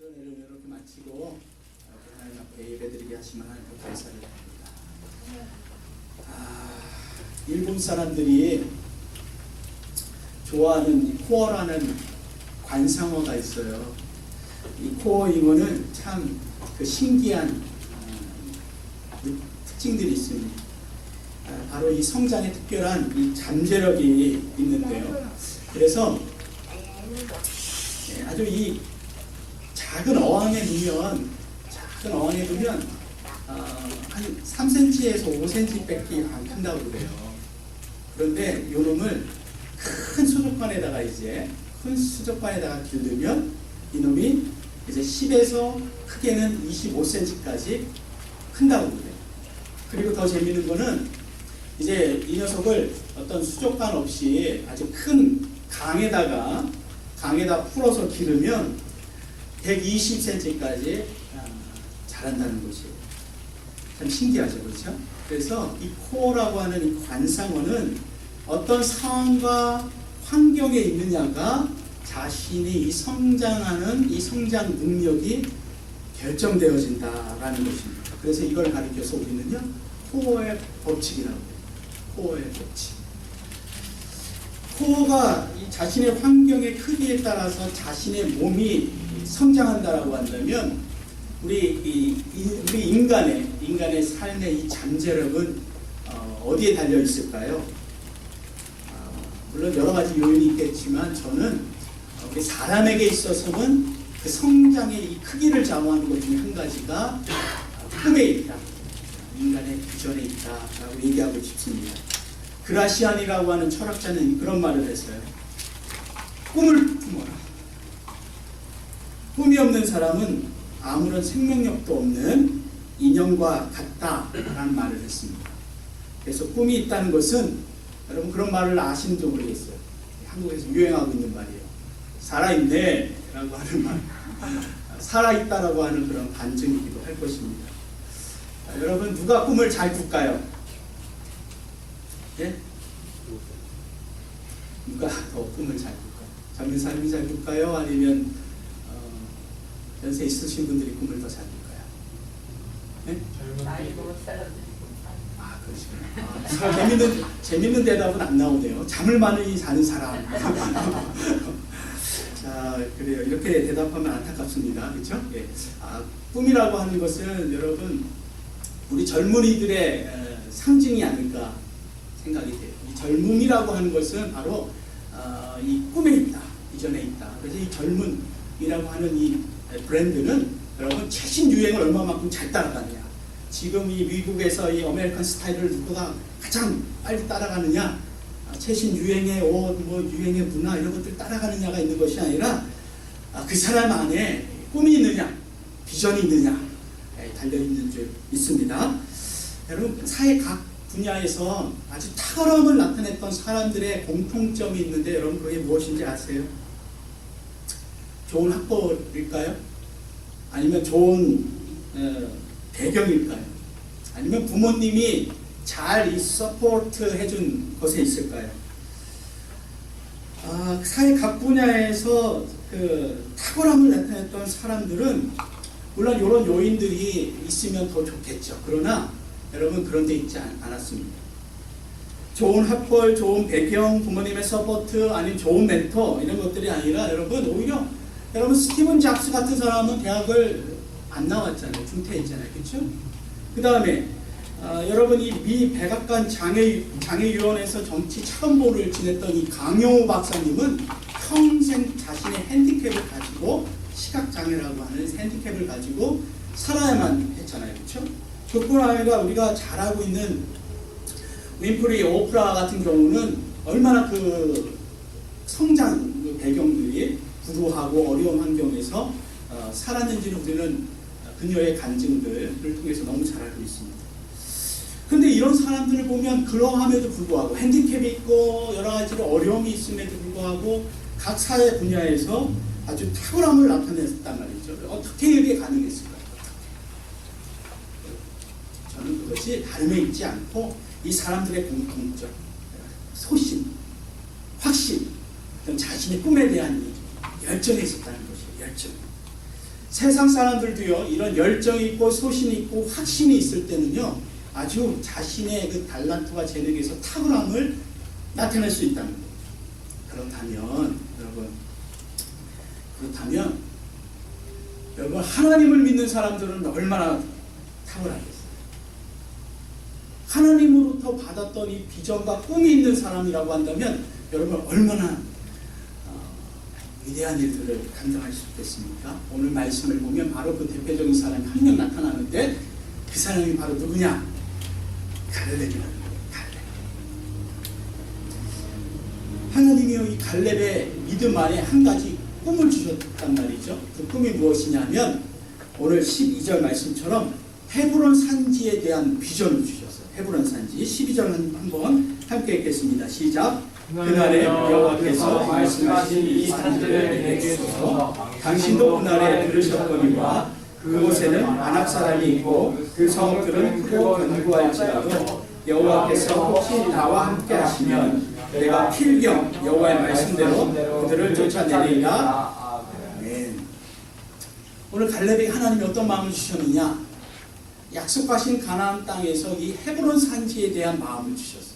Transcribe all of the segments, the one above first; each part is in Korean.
그런 예를 이렇게 마치고 하나님 앞에 예배드리게 하시면 하나님께 감사를 드립니다. 일본 사람들이 좋아하는 이 코어라는 관상어가 있어요. 이 코어 잉어는 참 그 신기한 특징들이 있습니다. 바로 이 성장에 특별한 이 잠재력이 있는데요. 그래서 아주 이 작은 어항에 두면 한 3cm에서 5cm밖에 안 큰다고 그래요. 그런데 요놈을 큰 수족관에다가 기르면 이놈이 이제 10에서 크게는 25cm까지 큰다고 그래요. 그리고 더 재밌는 거는 이제 이 녀석을 어떤 수족관 없이 아주 큰 강에다 풀어서 기르면 120cm까지 자란다는 것이에요. 참 신기하죠, 그렇죠? 그래서 이 코어라고 하는 이 관상어는 어떤 상황과 환경에 있느냐가 자신이 이 성장하는 이 성장 능력이 결정되어진다라는 것입니다. 그래서 이걸 가리켜서 우리는요, 코어의 법칙이라고 해요. 코어의 법칙. 코어가 이 자신의 환경의 크기에 따라서 자신의 몸이 성장한다라고 한다면 우리 인간의 삶의 이 잠재력은 어디에 달려 있을까요? 물론 여러 가지 요인이 있겠지만 저는 우리 사람에게 있어서는 그 성장의 이 크기를 좌우하는 것 중에 한 가지가 꿈에 있다. 인간의 비전에 있다라고 얘기하고 싶습니다. 그라시안이라고 하는 철학자는 그런 말을 했어요. 꿈을 품어라. 꿈이 없는 사람은 아무런 생명력도 없는 인형과 같다라는 말을 했습니다. 그래서 꿈이 있다는 것은 여러분 그런 말을 아시는지 모르겠어요. 한국에서 유행하고 있는 말이에요. 살아있네 라고 하는 말. 살아있다라고 하는 그런 반증이기도 할 것입니다. 여러분 누가 꿈을 잘 꿀까요? 예? 누가 더 꿈을 잘 꿀까요? 젊은 사람이 잘 꿀까요? 아니면 연세 있으신 분들이 꿈을 더 잘 꿀까요? 예? 나이 먹은 사람들이 그러시구나. 재밌는 대답은 안 나오네요. 잠을 많이 자는 사람. 자, 그래요. 이렇게 대답하면 안타깝습니다. 그렇죠? 예. 꿈이라고 하는 것은 여러분 우리 젊은이들의 상징이 아닐까 생각이 돼요. 이 젊음이라고 하는 것은 바로 이 꿈에 있다, 비전에 있다. 그래서 이 젊음이라고 하는 이 브랜드는 여러분 최신 유행을 얼마만큼 잘 따라가느냐. 지금 이 미국에서 이 아메리칸 스타일을 누구가 가장 빨리 따라가느냐, 최신 유행의 옷, 유행의 문화 이런 것들 따라가느냐가 있는 것이 아니라 그 사람 안에 꿈이 있느냐, 비전이 있느냐 달려있는 줄 믿습니다. 여러분 사회 각 분야에서 아주 탁월함을 나타냈던 사람들의 공통점이 있는데 여러분 그게 무엇인지 아세요? 좋은 학벌일까요? 아니면 좋은 배경일까요? 아니면 부모님이 잘 서포트 해준 것에 있을까요? 사회 각 분야에서 그 탁월함을 나타냈던 사람들은 물론 이런 요인들이 있으면 더 좋겠죠. 그러나 여러분 그런 데 있지 않았습니다. 좋은 학벌, 좋은 배경, 부모님의 서포트, 아니면 좋은 멘토 이런 것들이 아니라 여러분 오히려 여러분 스티븐 잡스 같은 사람은 대학을 안 나왔잖아요. 중퇴했잖아요. 그렇죠? 그 다음에 여러분 이 미 백악관 장애위원회에서 정치 차관보를 지냈던 이 강용호 박사님은 평생 자신의 핸디캡을 가지고 시각장애라고 하는 핸디캡을 가지고 살아야만 했잖아요. 그렇죠? 그뿐 아니라 우리가 잘 알고 있는 윈프리, 오프라 같은 경우는 얼마나 그 성장 배경들이 불우하고 어려운 환경에서 살았는지는 우리는 그녀의 간증들을 통해서 너무 잘 알고 있습니다. 그런데 이런 사람들을 보면 그러함에도 불구하고 핸디캡이 있고 여러 가지 어려움이 있음에도 불구하고 각 사회 분야에서 아주 탁월함을 나타냈단 말이죠. 어떻게 이게 가능했을까요? 저는 그것이 다름에 있지 않고 이 사람들의 공통점, 소신, 확신, 자신의 꿈에 대한 열정이 있었다는 것이에요. 열정. 세상 사람들도요, 이런 열정이 있고 소신이 있고 확신이 있을 때는요, 아주 자신의 그 달란트와 재능에서 탁월함을 나타낼 수 있다는 거예요. 그렇다면 여러분 하나님을 믿는 사람들은 얼마나 탁월하겠어요. 하나님으로부터 받았던 이 비전과 꿈이 있는 사람이라고 한다면 여러분 얼마나 위대한 일들을 감당할 수 있겠습니까? 오늘 말씀을 보면 바로 그 대표적인 사람이 한 명 나타나는데 그 사람이 바로 누구냐? 갈렙이라는 거예요. 갈렙. 하나님이요, 이 갈렙의 믿음 안에 한 가지 꿈을 주셨단 말이죠. 그 꿈이 무엇이냐면 오늘 12절 말씀처럼 헤브론 산지에 대한 비전을 주셨어요. 헤브론 산지 12절은 한번 함께 읽겠습니다. 시작. 그날에 여호와께서 말씀하신 이 산지를 내게 주소서. 당신도 그날에 들으셨거니와 그곳에는 아낙 사람이 있고 그 성읍들은 크고 견고할지라도 여호와께서 혹시 나와 함께 하시면 내가 필경 여호와의 말씀대로 그들을 쫓아내리라. 아멘. 오늘 갈렙에게 하나님이 어떤 마음을 주셨느냐? 약속하신 가나안 땅에서 이 헤브론 산지에 대한 마음을 주셨어요.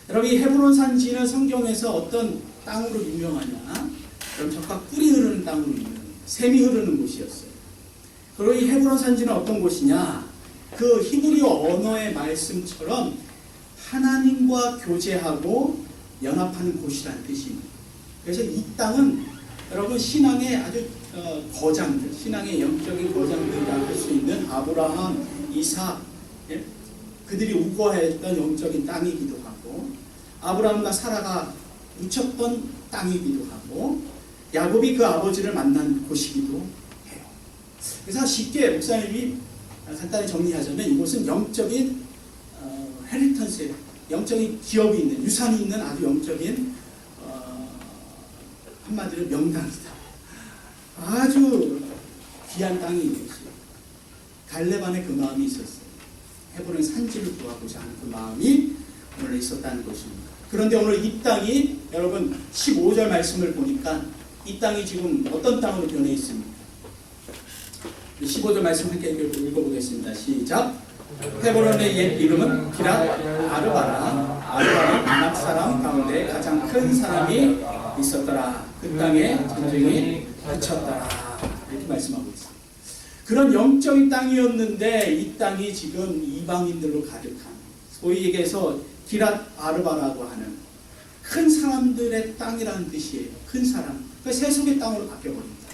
여러분, 이 헤브론 산지는 성경에서 어떤 땅으로 유명하냐? 여러분, 적각 꿀이 흐르는 땅으로 유명해요. 샘이 흐르는 곳이었어요. 그리고 이 헤브론 산지는 어떤 곳이냐? 그 히브리어 언어의 말씀처럼 하나님과 교제하고 연합하는 곳이라는 뜻입니다. 그래서 이 땅은 여러분 신앙의 아주 거장들, 신앙의 영적인 거장들이라 할 수 있는 아브라함, 이삭, 그들이 우거했던 영적인 땅이기도 하고, 아브라함과 사라가 묻혔던 땅이기도 하고, 야곱이 그 아버지를 만난 곳이기도 해요. 그래서 쉽게 목사님이 간단히 정리하자면 이곳은 영적인 헤리턴스, 영적인 기업이 있는, 유산이 있는 아주 영적인 한마디로 명당이다. 아주 귀한 땅이 있는 것이에요. 갈렙 안에 그 마음이 있었어요. 헤브론 산지를 구하고자 하는 그 마음이 오늘 있었다는 것입니다. 그런데 오늘 이 땅이 여러분 15절 말씀을 보니까 이 땅이 지금 어떤 땅으로 변해 있습니까? 15절 말씀 함께 읽어보겠습니다. 시작. 헤브론의 옛 이름은 기랏 아르바라. 아르바는 아낙 사람 가운데 가장 큰 사람이 있었더라. 그 땅에 전쟁이 그쳤더라. 이렇게 말씀하고 있습니다. 그런 영적인 땅이었는데 이 땅이 지금 이방인들로 가득한, 소위 얘기해서 기랏 아르바라고 하는 큰 사람들의 땅이라는 뜻이에요. 큰 사람. 그 세속의 땅으로 바뀌어버립니다.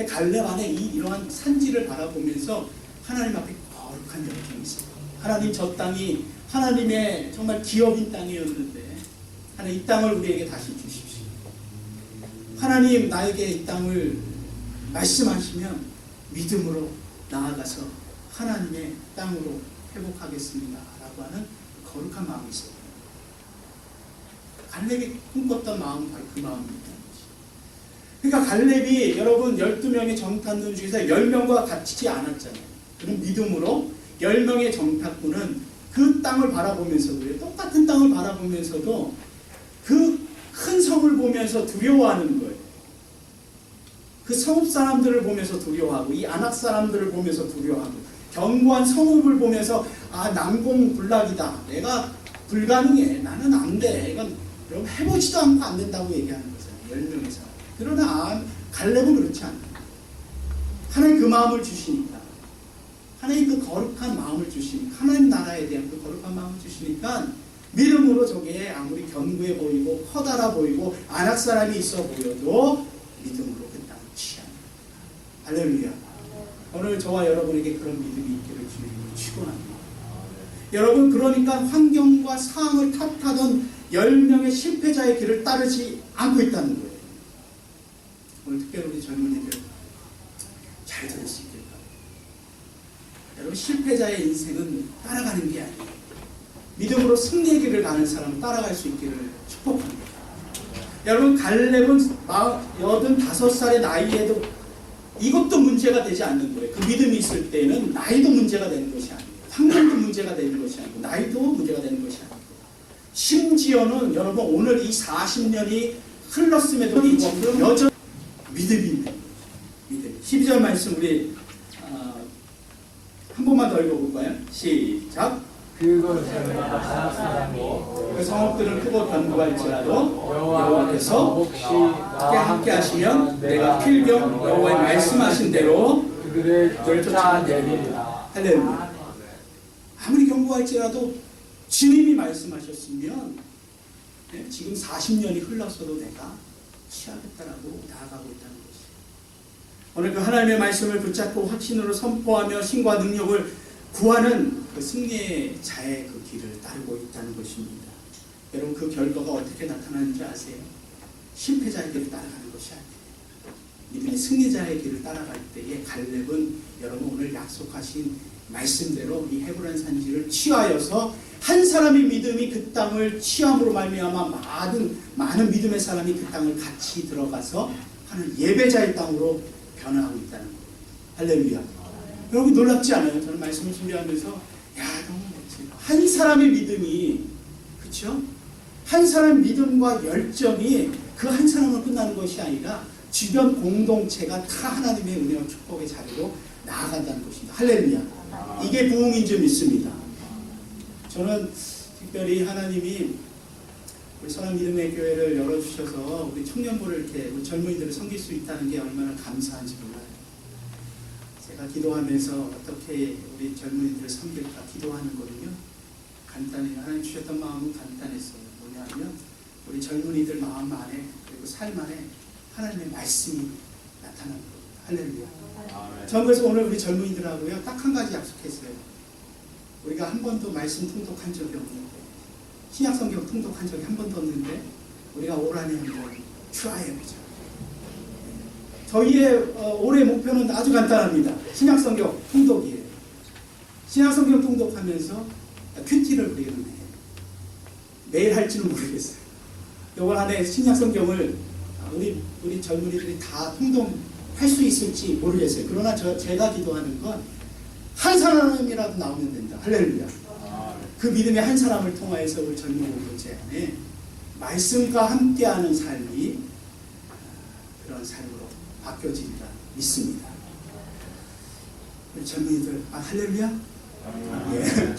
갈렙 안에 이러한 산지를 바라보면서 하나님 앞에 거룩한 열정이 있어요. 하나님, 저 땅이 하나님의 정말 기업인 땅이었는데 하나님 이 땅을 우리에게 다시 주십시오. 하나님, 나에게 이 땅을 말씀하시면 믿음으로 나아가서 하나님의 땅으로 회복하겠습니다 라고 하는 거룩한 마음이 있어요. 갈렙이 꿈꿨던 마음은 바로 그 마음입니다. 그러니까 갈렙이 여러분 12명의 정탐꾼 중에서 10명과 같이 않았잖아요. 그런 믿음으로 10명의 정탐꾼은 그 땅을 바라보면서도, 똑같은 땅을 바라보면서도 그 큰 성을 보면서 두려워하는 거예요. 그 성읍 사람들을 보면서 두려워하고, 이 아낙 사람들을 보면서 두려워하고, 견고한 성읍을 보면서 난공불락이다. 내가 불가능해. 나는 안 돼. 이건 여러분 해보지도 않고 안 된다고 얘기하는 거잖아요. 10명의 사람. 그러나 갈렙은 그렇지 않아요. 하나님 그 마음을 주시니까, 하나님 그 거룩한 마음을 주시니까, 하나님 나라에 대한 그 거룩한 마음을 주시니까 믿음으로 저게 아무리 견고해 보이고 커다라 보이고 아낙 사람이 있어 보여도 믿음으로 그 땅을 취합니다. 할렐루야. 오늘 저와 여러분에게 그런 믿음이 있기를 주님으로 축원합니다. 여러분, 그러니까 환경과 상황을 탓하던 10명의 실패자의 길을 따르지 않고 있다는 거예요. 오늘 특별히 우리 젊은이들 잘 들을 수 있길 바랍니다. 여러분, 실패자의 인생은 따라가는 게 아니에요. 믿음으로 승리의 길을 가는 사람은 따라갈 수 있기를 축복합니다. 여러분, 갈렙은 85살의 나이에도 이것도 문제가 되지 않는 거예요. 그 믿음이 있을 때는 나이도 문제가 되는 것이 아니에요. 환경도 문제가 되는 것이 아니고 나이도 문제가 되는 것이 아니고, 심지어는 여러분 오늘 이 40년이 흘렀음에도 지금 여전히 믿음이 있는 거예요. 믿음이. 12절 말씀 우리 한 번만 더 읽어볼까요? 시작. 그곳에는 다른 사람이 그 성읍들은 크고 견고할지라도 여호와께서 혹시 함께 하시면 내가 필경 여호와의 말씀하신 대로 그들을 쫓아내리리라. 할렐루야. 아무리 견고할지라도 주님이 말씀하셨으면 지금 40년이 흘렀어도 내가 취하겠다라고 나아가고 있다는 것이에요. 오늘 그 하나님의 말씀을 붙잡고 확신으로 선포하며 신과 능력을 구하는 그 승리의 자의 그 길을 따르고 있다는 것입니다. 여러분 그 결과가 어떻게 나타나는지 아세요? 실패자의 길을 따라가는 것이 아니에요. 믿음의 승리자의 길을 따라갈 때에 갈렙은 여러분 오늘 약속하신 말씀대로 이 헤브론 산지를 취하여서 한 사람의 믿음이 그 땅을 취함으로 말미암아 많은 믿음의 사람이 그 땅을 같이 들어가서 하는 예배자의 땅으로 변화하고 있다는 거예요. 할렐루야. 여러분 놀랍지 않아요? 저는 말씀을 준비하면서 너무 멋지다. 한 사람의 믿음이 그렇죠? 한 사람 믿음과 열정이 그 한 사람으로 끝나는 것이 아니라 주변 공동체가 다 하나님의 은혜와 축복의 자리로 나아간다는 것입니다. 할렐루야. 이게 부흥인 줄 믿습니다. 저는 특별히 하나님이 우리 선한 믿음의 교회를 열어주셔서 우리 청년부를 이렇게 우리 젊은이들을 섬길 수 있다는 게 얼마나 감사한지 몰라요. 제가 기도하면서 어떻게 우리 젊은이들을 섬길까 기도하는 거는요. 간단해요. 하나님 주셨던 마음은 간단했어요. 뭐냐면 우리 젊은이들 마음 안에 그리고 삶 안에 하나님의 말씀이 나타나는 겁니다. 할렐루야. 저는 그래서 오늘 우리 젊은이들하고요 딱 한 가지 약속했어요. 우리가 한 번도 말씀 통독한 적이 없는데 신약성경 통독한 적이 한 번도 없는데 우리가 올 한해 한번 트라이해보자. 저희의 올해 목표는 아주 간단합니다. 신약성경 통독이에요. 신약성경 통독하면서 큐티를 우리는 해요. 매일 할지는 모르겠어요. 이번 한해 신약성경을 우리 젊은이들이 다 통독할 수 있을지 모르겠어요. 그러나 제가 기도하는 건 한 사람이라도 나오면 된다. 할렐루야. 그 믿음의 한 사람을 통하여서 우리 젊은 공동체 안에 말씀과 함께하는 삶이 그런 삶으로 바뀌어지리라 믿습니다. 우리 젊은이들 할렐루야. 예.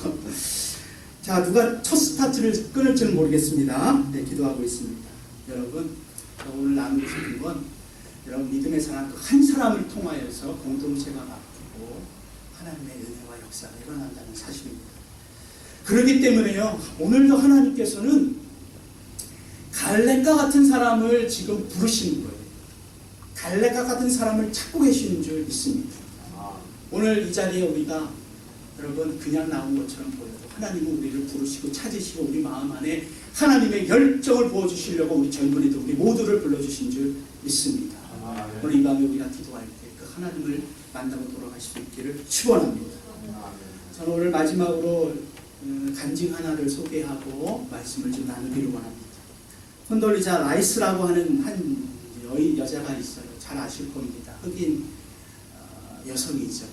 자, 누가 첫 스타트를 끊을지는 모르겠습니다. 네, 기도하고 있습니다. 여러분 오늘 나누고 싶은 건 여러분 믿음의 사람 한 사람을 통하여서 공동체가 바뀌고 하나님의 은혜와 역사가 일어난다는 사실입니다. 그렇기 때문에요 오늘도 하나님께서는 갈렙과 같은 사람을 지금 부르시는 거예요. 갈렙과 같은 사람을 찾고 계시는 줄 믿습니다. 오늘 이 자리에 우리가 여러분 그냥 나온 것처럼 보여도 하나님은 우리를 부르시고 찾으시고 우리 마음 안에 하나님의 열정을 부어주시려고 우리 젊은이들 우리 모두를 불러주신 줄 믿습니다. 오늘 이 밤에 우리가 기도할 때 그 하나님을 만나고 돌아가실 수 있기를 축원합니다. 저는 오늘 마지막으로 간증 하나를 소개하고 말씀을 좀 나누기를 원합니다. 콘돌리자 라이스라고 하는 한 여자가 있어요. 잘 아실 겁니다. 흑인 여성이죠.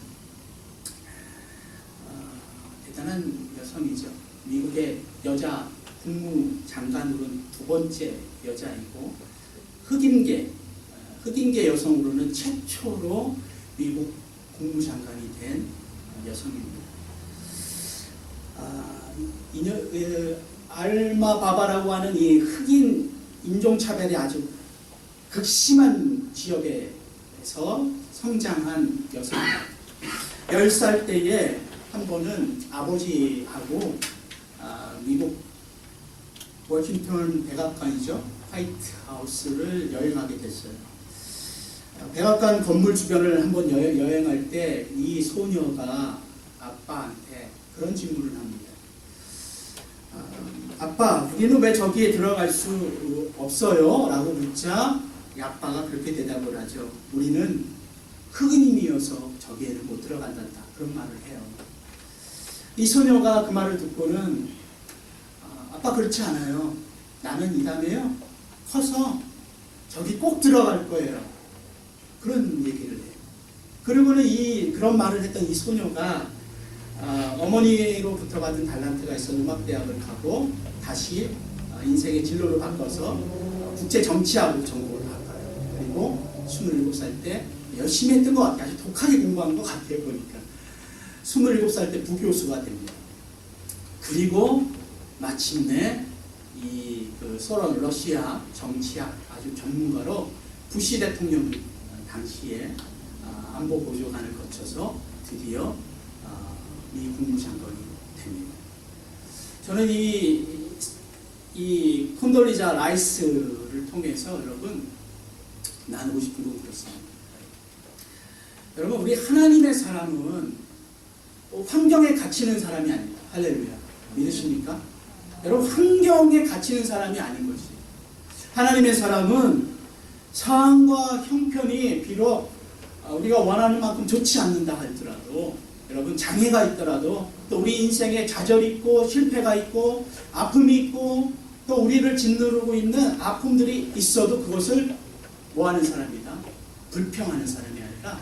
대단한 여성이죠. 미국의 여자 국무장관으로는 두 번째 여자이고 흑인계 여성으로는 최초로 미국 국무장관이 된 여성입니다. 알마 바바라고 하는 이 흑인 인종차별이 아주 극심한 지역에서 성장한 여성입니다. 10살 때에 한 번은 아버지하고 미국 워싱턴 백악관이죠. 화이트하우스를 여행하게 됐어요. 백악관 건물 주변을 한번 여행할 때 이 소녀가 아빠한테 그런 질문을 합니다. 아빠, 우리는 왜 저기에 들어갈 수 없어요? 라고 묻자 아빠가 그렇게 대답을 하죠. 우리는 흑인이어서 저기에는 못 들어간다. 그런 말을 해요. 이 소녀가 그 말을 듣고는 아빠 그렇지 않아요. 나는 이 다음에요 커서 저기 꼭 들어갈 거예요. 그런 얘기를 해요. 그리고는 그런 말을 했던 이 소녀가 어머니로부터 받은 달란트가 있어 음악대학을 가고 다시 인생의 진로를 바꿔서 국제정치학을 전공을 바꿔요. 그리고 27살 때 열심히 했던 것 같아요. 아주 독하게 공부한 것 같아요. 보니까 27살 때 부교수가 됩니다. 그리고 마침내 그 소련 러시아 정치학 아주 전문가로 부시 대통령 당시에 안보 보좌관을 거쳐서 드디어 미 국무장관이 됩니다. 저는 이 콘돌리자 라이스를 통해서 여러분 나누고 싶은 건 그렇습니다. 여러분, 우리 하나님의 사람은 환경에 갇히는 사람이 아닙니다. 할렐루야. 믿으십니까? 여러분, 환경에 갇히는 사람이 아닌 것이. 하나님의 사람은 상황과 형편이 비록 우리가 원하는 만큼 좋지 않는다 할지라도, 여러분, 장애가 있더라도, 또 우리 인생에 좌절이 있고 실패가 있고 아픔이 있고 또 우리를 짓누르고 있는 아픔들이 있어도 그것을 뭐하는 사람이다? 불평하는 사람이 아니라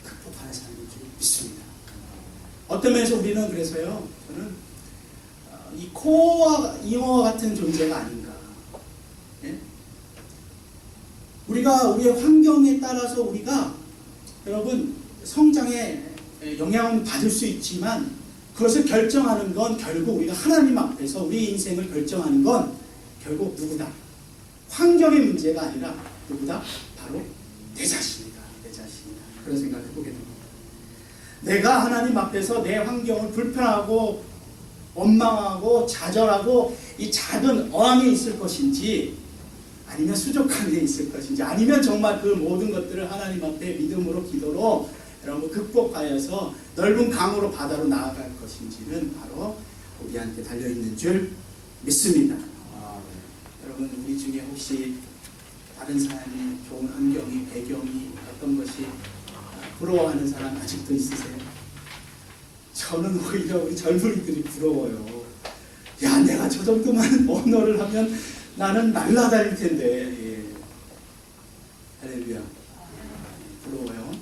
극복하는 사람인 줄 믿습니다. 어떤 면에서 우리는 그래서요, 저는 이 코어와 잉어와 같은 존재가 아닌가. 예? 우리가 우리의 환경에 따라서 우리가 여러분 성장에 영향을 받을 수 있지만 그것을 결정하는 건 결국 우리가 하나님 앞에서 우리 인생을 결정하는 건 결국 누구다? 환경의 문제가 아니라 누구다? 바로 내 자신이다. 내 자신이다. 그런 생각을 해보게 됩니다. 내가 하나님 앞에서 내 환경을 불편하고 원망하고 좌절하고 이 작은 어항에 있을 것인지, 아니면 수족관에 있을 것인지, 아니면 정말 그 모든 것들을 하나님 앞에 믿음으로 기도로 여러분 극복하여서 넓은 강으로 바다로 나아갈 것인지는 바로 우리한테 달려있는 줄 믿습니다. 여러분, 우리 중에 혹시 다른 사람이 좋은 환경이, 배경이 어떤 것이 부러워하는 사람 아직도 있으세요? 저는 오히려 우리 젊은이들이 부러워요. 야, 내가 저 정도만 언어를 하면 나는 날아다닐 텐데. 예. 할렐루야. 부러워요.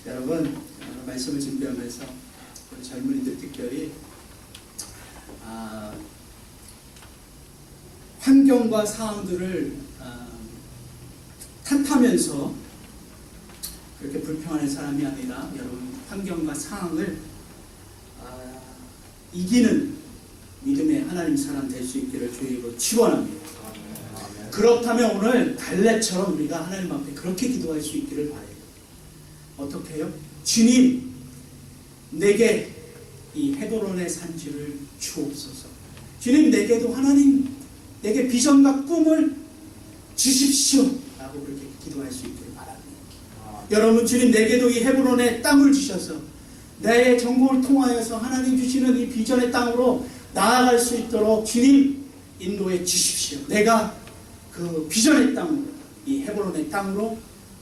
여러분, 말씀을 준비하면서 우리 젊은이들 특별히 환경과 상황들을 탓하면서 그렇게 불평하는 사람이 아니라 여러분 환경과 상황을 이기는 믿음의 하나님 사람 될 수 있기를 주의로 축원합니다. 그렇다면 오늘 갈렙처럼 우리가 하나님 앞에 그렇게 기도할 수 있기를 바라요. 어떻게 해요? 주님, 내게 이 헤브론의 산지를 주옵소서. 주님, 내게도 하나님, 내게 비전과 꿈을 주십시오. 라고 그렇게 기도할 수 있기를 바랍니다. 여러분, 주님, 내게도 이 헤브론의 땅을 주셔서 내 전공을 통하여서 하나님 주시는 이 비전의 땅으로 나아갈 수 있도록 주님 인도해 주십시오. 내가 그 비전의 땅으로, 이 헤브론의 땅으로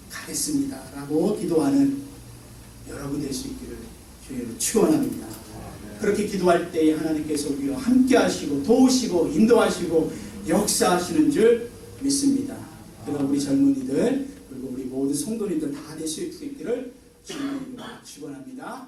가겠습니다. 라고 기도하는 여러분 될 수 있기를 주님으로 축원합니다. 그렇게 기도할 때 하나님께서 우리와 함께 하시고 도우시고 인도하시고 역사하시는 줄 믿습니다. 그러나 우리 젊은이들 그리고 우리 모든 성도님들 다 될 수 있기를 주님으로 축원합니다.